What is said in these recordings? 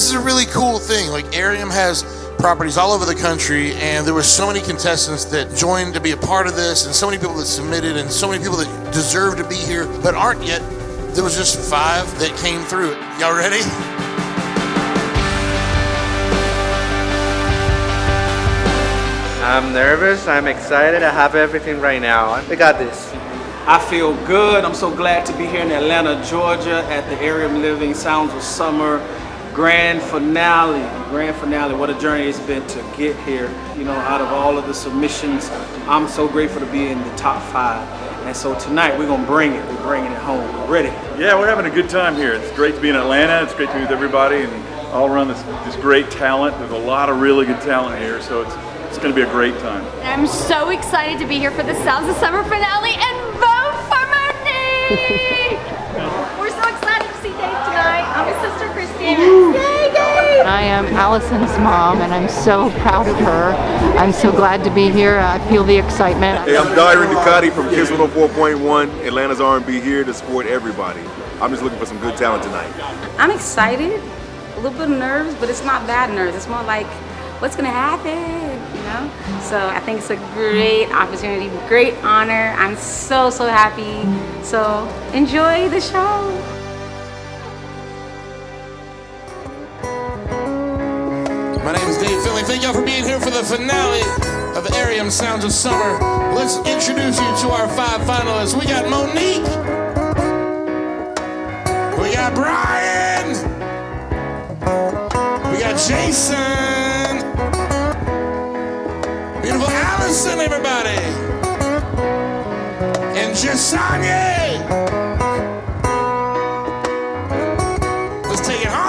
This is a really cool thing. Like, ARIUM has properties all over the country, and there were so many contestants that joined to be a part of this, and so many people that submitted, and so many people that deserve to be here but aren't yet. There was just 5 that came through it. Y'all ready? I'm nervous, I'm excited, I have everything right now. We got this. I feel good. I'm so glad to be here in Atlanta, Georgia at the ARIUM Living Sounds of Summer grand finale. What a journey it's been to get here. You know, out of all of the submissions, I'm so grateful to be in the top 5. And so tonight we're gonna bring it. We're bringing it home. We're ready. Yeah, we're having a good time here. It's great to be in Atlanta. It's great to be with everybody and all around this great talent. There's a lot of really good talent here, so it's going to be a great time. I'm so excited to be here for the Sounds of Summer finale and vote for Monique! We're so excited to see Dave tonight. I'm his sister, Christine. Yay, Dave! I am Allison's mom, and I'm so proud of her. I'm so glad to be here. I feel the excitement. Hey, I'm Diary Ducati from Kiss 104.1, Atlanta's R&B, here to support everybody. I'm just looking for some good talent tonight. I'm excited, a little bit of nerves, but it's not bad nerves. It's more like, what's gonna happen, you know? So I think it's a great opportunity, great honor. I'm so happy. So enjoy the show. My name is Dave Finley. Thank y'all for being here for the finale of the ARIUM Sounds of Summer. Let's introduce you to our 5 finalists. We got Monique. We got Brian. We got Jason. Beautiful Allison, everybody. And Jasanya. Let's take it home.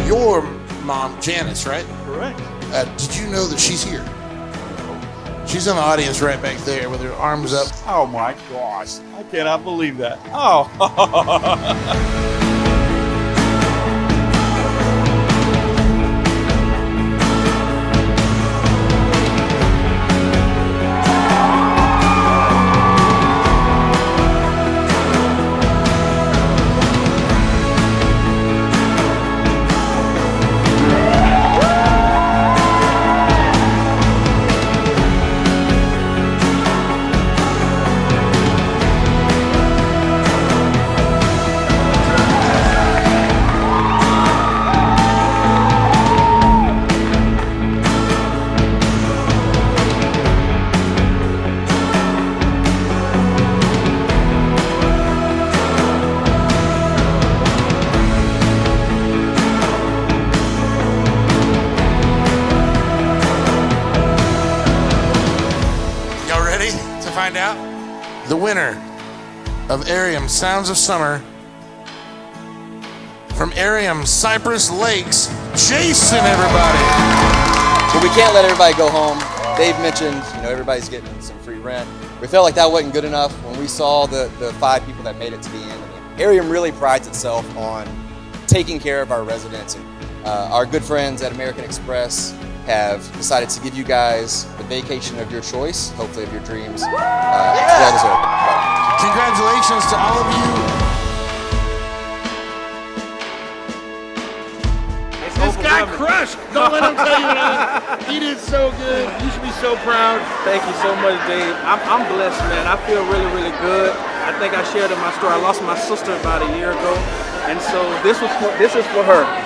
Your mom, Janice, right? Correct. Did you know that she's here? She's in the audience right back there with her arms up. Oh my gosh, I cannot believe that. Oh. Find out the winner of ARIUM Sounds of Summer from ARIUM Cypress Lakes, Jason, everybody. Well, we can't let everybody go home. Dave mentioned, everybody's getting some free rent. We felt like that wasn't good enough when we saw the 5 people that made it to the end. ARIUM really prides itself on taking care of our residents, and our good friends at American Express have decided to give you guys the vacation of your choice, hopefully of your dreams. Well deserved. Congratulations to all of you. This guy crushed. Don't let him tell you that. He did so good. You should be so proud. Thank you so much, Dave. I'm blessed, man. I feel really good. I think I shared in my story. I lost my sister about a year ago, and so this is for her.